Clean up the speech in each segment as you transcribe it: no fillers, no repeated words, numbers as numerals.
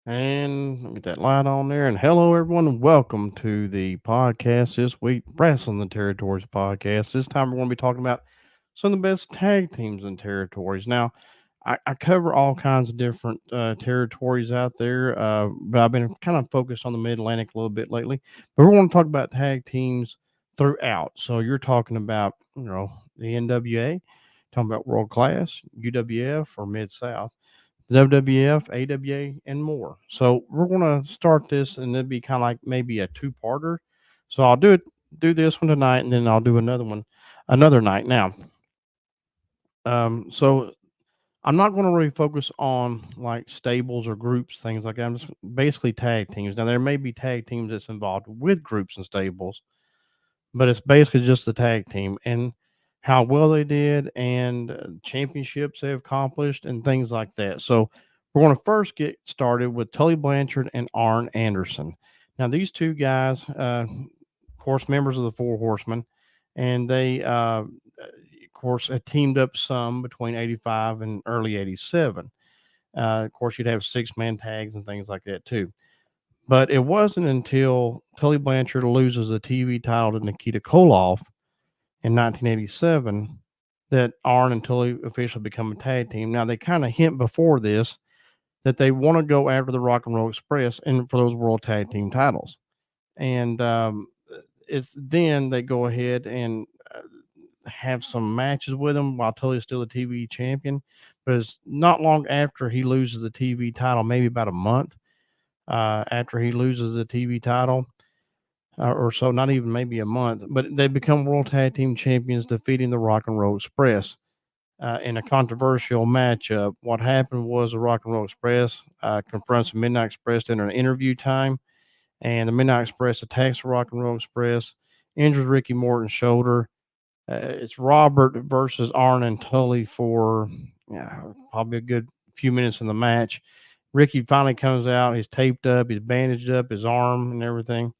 And get that light on there. And hello, everyone, and welcome to the podcast this week, Wrestling the Territories podcast. This time we're going to be talking about some of the best tag teams and territories. Now, I cover all kinds of different territories out there, but I've been kind of focused on the Mid Atlantic a little bit lately. But we want to talk about tag teams throughout. So you're talking about, the NWA, talking about World Class, UWF, or Mid South, the WWF, AWA, and more. So we're gonna start this, and it'll be kind of like maybe a two-parter. So I'll do this one tonight, and then I'll do another one another night. Now, so I'm not going to really focus on like stables or groups, things like that. I'm just basically tag teams. Now there may be tag teams that's involved with groups and stables, but it's basically just the tag team and how well they did and championships they've accomplished and things like that. So we're going to first get started with Tully Blanchard and Arn Anderson. Now these two guys, of course, members of the Four Horsemen, and they, of course, had teamed up some between '85 and early '87. Of course, you'd have six-man tags and things like that too. But it wasn't until Tully Blanchard loses the TV title to Nikita Koloff in 1987 that Arn and Tully officially become a tag team. Now, they kind of hint before this that they want to go after the Rock and Roll Express and for those World Tag Team titles. And it's then they go ahead and have some matches with him while Tully's still the TV champion. But it's not long after he loses the TV title, maybe about a month after he loses the TV title, or so, not even maybe a month. But they become World Tag Team Champions, defeating the Rock and Roll Express in a controversial matchup. What happened was the Rock and Roll Express confronts the Midnight Express in an interview time, and the Midnight Express attacks the Rock and Roll Express, injures Ricky Morton's shoulder. It's Robert versus Arn and Tully for probably a good few minutes in the match. Ricky finally comes out. He's taped up. He's bandaged up his arm and everything.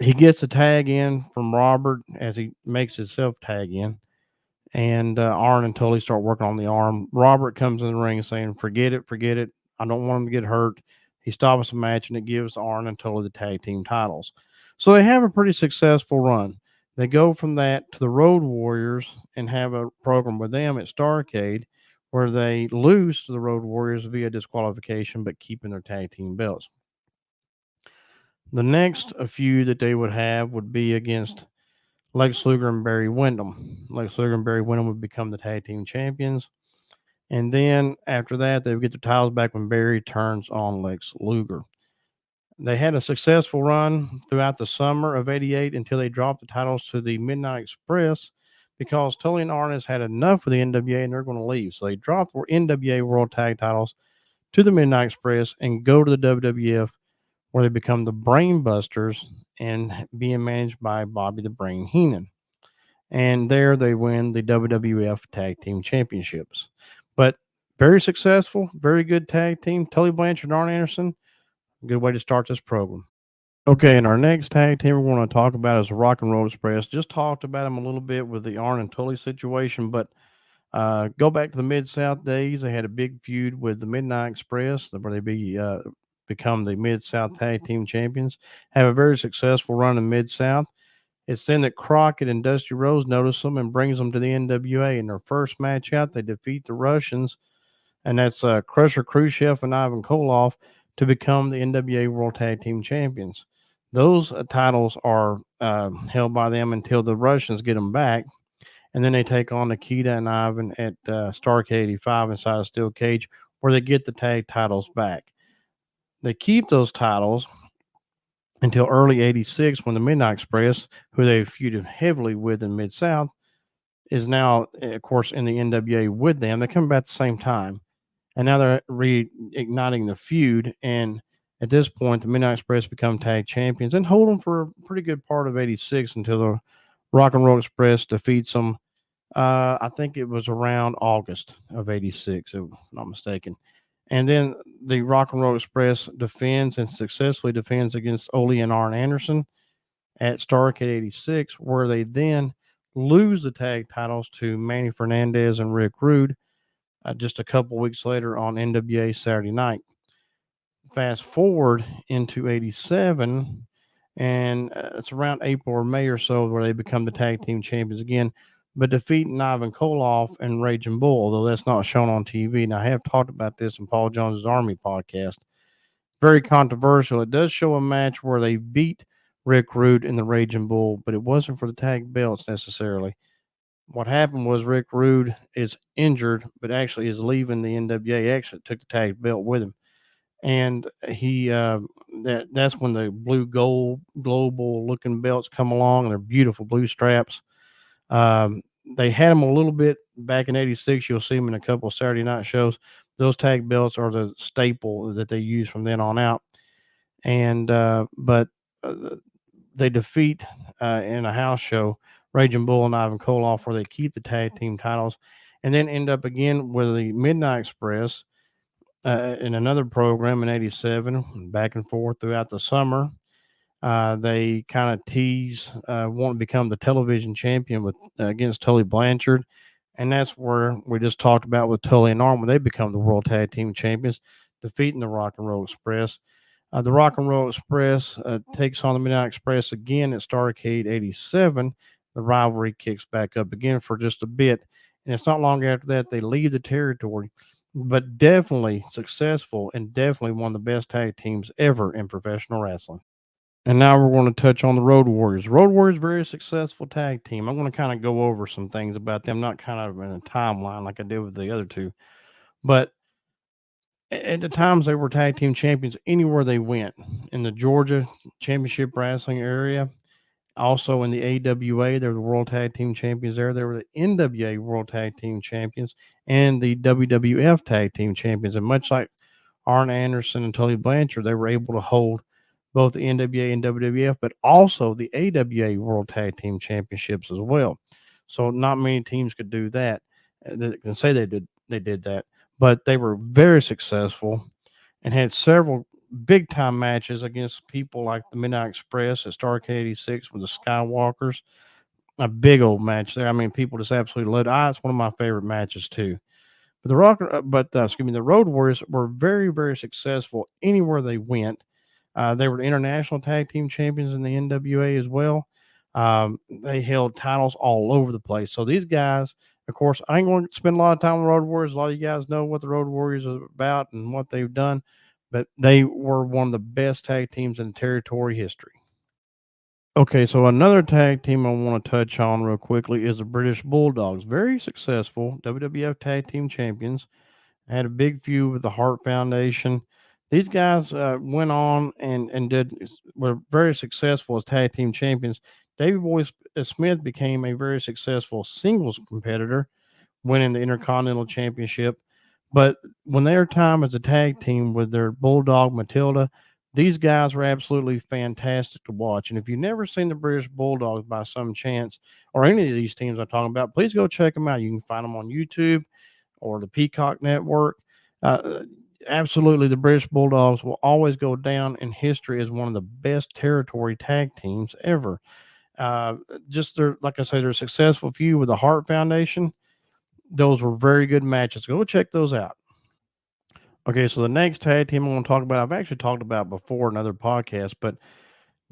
He gets a tag in from Robert as he makes himself tag in. And Arn and Tully start working on the arm. Robert comes in the ring saying, "Forget it, forget it. I don't want him to get hurt." He stops the match and it gives Arn and Tully the tag team titles. So they have a pretty successful run. They go from that to the Road Warriors and have a program with them at Starcade where they lose to the Road Warriors via disqualification but keeping their tag team belts. The next feud that they would have would be against Lex Luger and Barry Windham. Lex Luger and Barry Windham would become the tag team champions. And then after that, they would get their titles back when Barry turns on Lex Luger. They had a successful run throughout the summer of '88 until they dropped the titles to the Midnight Express because Tully and Arnis had enough of the NWA and they're going to leave. So they dropped the NWA World Tag titles to the Midnight Express and go to the WWF where they become the Brain Busters and being managed by Bobby the Brain Heenan. And there they win the WWF Tag Team Championships. But very successful, very good tag team. Tully Blanchard and Arn Anderson, good way to start this program. Okay, and our next tag team we're going to talk about is the Rock and Roll Express. Just talked about them a little bit with the Arn and Tully situation, but go back to the Mid South days. They had a big feud with the Midnight Express, where they become the Mid South Tag Team Champions. Have a very successful run in Mid South. It's then that Crockett and Dusty Rose notice them and brings them to the NWA. In their first match out, they defeat the Russians, and that's Crusher Khrushchev and Ivan Koloff to become the NWA World Tag Team Champions. Those titles are held by them until the Russians get them back, and then they take on Nikita and Ivan at Starcade '85 inside a steel cage, where they get the tag titles back. They keep those titles until early '86 when the Midnight Express, who they feuded heavily with in Mid South, is now, of course, in the NWA with them. They come about at the same time, and now they're reigniting the feud. And at this point, the Midnight Express become tag champions and hold them for a pretty good part of '86 until the Rock and Roll Express defeats them. I think it was around August of '86, if I'm not mistaken. And then the Rock and Roll Express defends and successfully defends against Ole and Arn Anderson at Starrcade '86, where they then lose the tag titles to Manny Fernandez and Rick Rude just a couple weeks later on NWA Saturday Night. fast forward into 87, and it's around April or May or so where they become the tag team champions again, but defeating Ivan Koloff and Raging Bull, although that's not shown on TV. And I have talked about this in Paul Jones's Army podcast. Very controversial. It does show a match where they beat Rick Rude and the Raging Bull, but it wasn't for the tag belts necessarily. What happened was Rick Rude is injured, but actually is leaving the NWA. Actually took the tag belt with him, and that's when the blue gold global looking belts come along, and they're beautiful blue straps. Um, they had them a little bit back in '86. You'll see them in a couple of Saturday night shows. Those tag belts are the staple that they use from then on out. And but uh, they defeat in a house show Raging Bull and Ivan Koloff, where they keep the tag team titles, and then end up again with the Midnight Express in another program in '87, back and forth throughout the summer. They kind of tease want to become the television champion with against Tully Blanchard, and that's where we just talked about with Tully and Arn when they become the World Tag Team Champions, defeating the Rock and Roll Express. The Rock and Roll Express takes on the Midnight Express again at Starrcade '87. The rivalry kicks back up again for just a bit, and it's not long after that they leave the territory, but definitely successful and definitely one of the best tag teams ever in professional wrestling. And now we're going to touch on the Road Warriors. Road Warriors, very successful tag team. I'm going to kind of go over some things about them, not kind of in a timeline like I did with the other two, but at the times they were tag team champions anywhere they went in the Georgia Championship Wrestling area. Also in the AWA, they were the World Tag Team Champions there. They were the NWA World Tag Team Champions and the WWF Tag Team Champions. And much like Arn Anderson and Tully Blanchard, they were able to hold both the NWA and WWF, but also the AWA World Tag Team Championships as well. So not many teams could do that. That can say they did that, but they were very successful and had several big time matches against people like the Midnight Express at Starrcade '86 with the Skywalkers. A big old match there. I mean, people just absolutely loved it. It's one of my favorite matches too. But excuse me, the Road Warriors were very, very successful anywhere they went. They were the international tag team champions in the NWA as well. They held titles all over the place. So these guys, of course, I ain't going to spend a lot of time on Road Warriors. A lot of you guys know what the Road Warriors are about and what they've done, but they were one of the best tag teams in territory history. Okay, so another tag team I want to touch on real quickly is the British Bulldogs. Very successful WWF Tag Team Champions. Had a big feud with the Hart Foundation. These guys went on and were very successful as tag team champions. Davey Boy Smith became a very successful singles competitor, winning the Intercontinental Championship. But when their time as a tag team with their Bulldog Matilda, these guys were absolutely fantastic to watch. And if you've never seen the British Bulldogs by some chance, or any of these teams I'm talking about, please go check them out. You can find them on YouTube or the Peacock Network. Uh, Absolutely, the British Bulldogs will always go down in history as one of the best territory tag teams ever. Just their, like I say, their successful feud with the Hart Foundation. Those were very good matches. Go check those out. Okay, so the next tag team I want to talk about, I've actually talked about before in other podcasts, but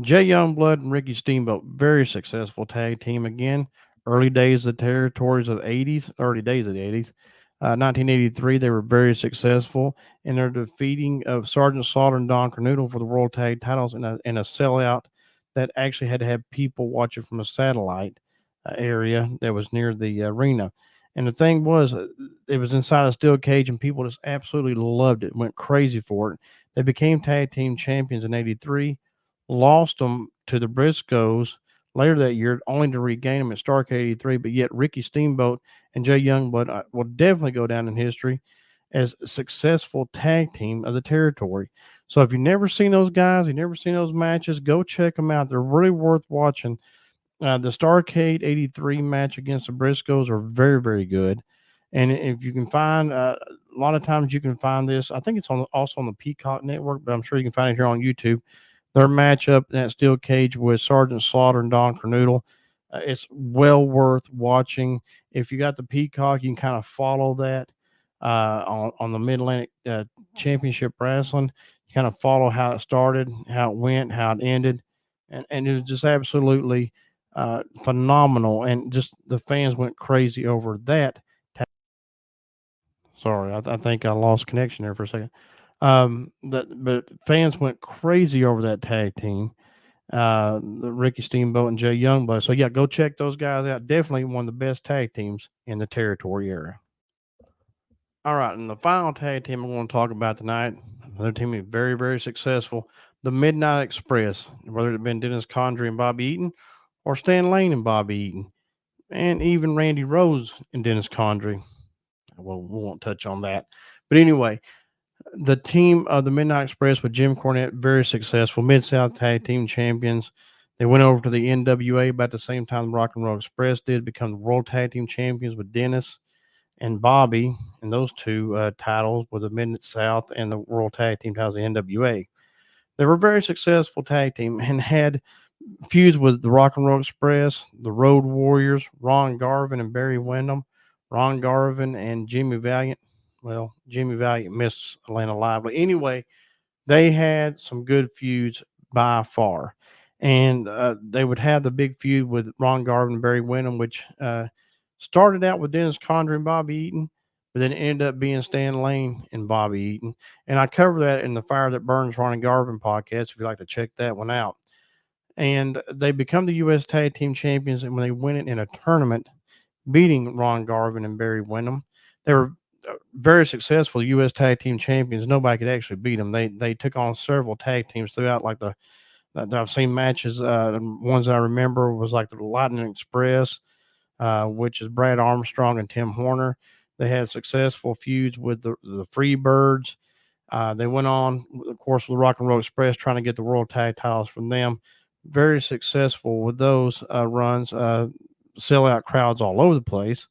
Jay Youngblood and Ricky Steamboat, very successful tag team again. Early days of the territories of the '80s, early days of the '80s. 1983, they were very successful in their defeating of Sergeant Slaughter and Don Cornudle for the World Tag Titles in a sellout that actually had to have people watch it from a satellite area that was near the arena. And the thing was, it was inside a steel cage, and people just absolutely loved it, went crazy for it. They became tag team champions in '83, lost them to the Briscoes later that year, only to regain them at Starrcade '83. But yet, Ricky Steamboat and Jay Youngblood will definitely go down in history as a successful tag team of the territory. So if you've never seen those guys, you've never seen those matches, go check them out. They're really worth watching. The Starrcade '83 match against the Briscoes are very, very good. And if you can find, a lot of times you can find this. I think it's also on the Peacock Network, but I'm sure you can find it here on YouTube. Their matchup in that steel cage with Sergeant Slaughter and Don Cornudle. It's well worth watching. If you got the Peacock, you can kind of follow that. on the Mid Atlantic Championship Wrestling. You kind of follow how it started, how it went, how it ended, and it was just absolutely phenomenal. And just the fans went crazy over that. Sorry, I think I lost connection there for a second. But fans went crazy over that tag team, the Ricky Steamboat and Jay Youngblood. So yeah, go check those guys out. Definitely one of the best tag teams in the territory area. All right, and the final tag team I'm going to talk about tonight, another team is very, very successful. The Midnight Express, whether it had been Dennis Condrey and Bobby Eaton, or Stan Lane and Bobby Eaton, and even Randy Rose and Dennis Condrey. Well, we won't touch on that. But anyway, the team of the Midnight Express with Jim Cornette, very successful. Mid South Tag Team Champions. They went over to the NWA about the same time the Rock and Roll Express did, become the World Tag Team Champions with Dennis and Bobby, and those two titles were the Mid South and the World Tag Team titles of the NWA. They were a very successful tag team and had feuds with the Rock and Roll Express, the Road Warriors, Ron Garvin and Barry Windham, Ron Garvin and Jimmy Valiant. Well, Jimmy Valiant missed Atlanta Lively. Anyway, they had some good feuds by far. And they would have the big feud with Ron Garvin and Barry Windham, which started out with Dennis Condrey and Bobby Eaton, but then ended up being Stan Lane and Bobby Eaton. And I cover that in the Fire That Burns Ron and Garvin podcast if you'd like to check that one out. And they become the U.S. Tag Team Champions, and when they win it in a tournament, beating Ron Garvin and Barry Windham, they were very successful U.S. Tag Team Champions. Nobody could actually beat them. They took on several tag teams throughout, like I've seen matches. Ones I remember was like the Lightning Express, which is Brad Armstrong and Tim Horner. They had successful feuds with the Freebirds. They went on, of course, with the Rock and Roll Express, trying to get the world tag titles from them. Very successful with those runs. Sell out crowds all over the place.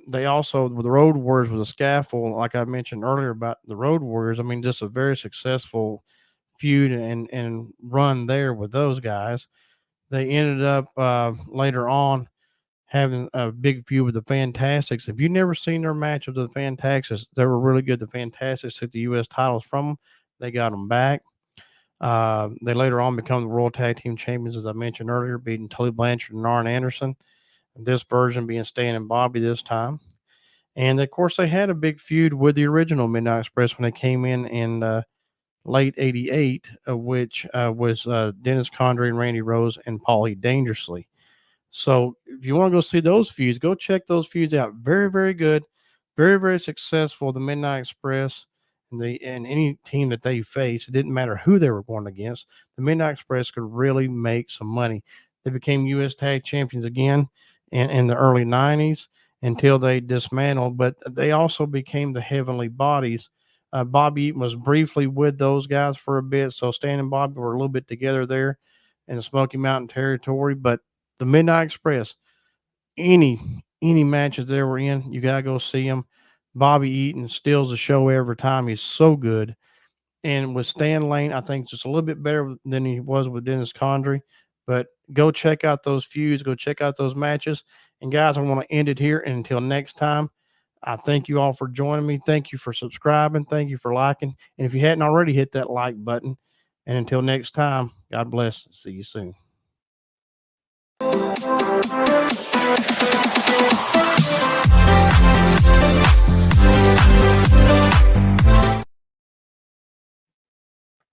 They also, with the Road Warriors, with a scaffold, like I mentioned earlier about the Road Warriors. I mean, just a very successful feud and run there with those guys. They ended up later on having a big feud with the Fantastics. If you've never seen their match with the Fantastics, they were really good. The Fantastics took the U.S. titles from them. They got them back. They later on become the World Tag Team Champions, as I mentioned earlier, beating Tully Blanchard and Arn Anderson. This version being Stan and Bobby this time. And of course, they had a big feud with the original Midnight Express when they came in late '88, which was Dennis Condrey and Randy Rose and Paulie Dangerously. So if you want to go see those feuds, go check those feuds out. Very, very good. Very, very successful. The Midnight Express and any team that they faced, it didn't matter who they were going against. The Midnight Express could really make some money. They became U.S. Tag Champions again in the early 90s until they dismantled, but they also became the Heavenly Bodies. Bobby Eaton was briefly with those guys for a bit, so Stan and Bobby were a little bit together there in the Smoky Mountain territory, but the Midnight Express, any matches they were in, you gotta go see them. Bobby Eaton steals the show every time. He's so good. And with Stan Lane, I think just a little bit better than he was with Dennis Condrey. But go check out those feuds. Go check out those matches. And guys, I want to end it here. And until next time, I thank you all for joining me. Thank you for subscribing. Thank you for liking. And if you hadn't already, hit that like button. And until next time, God bless. See you soon.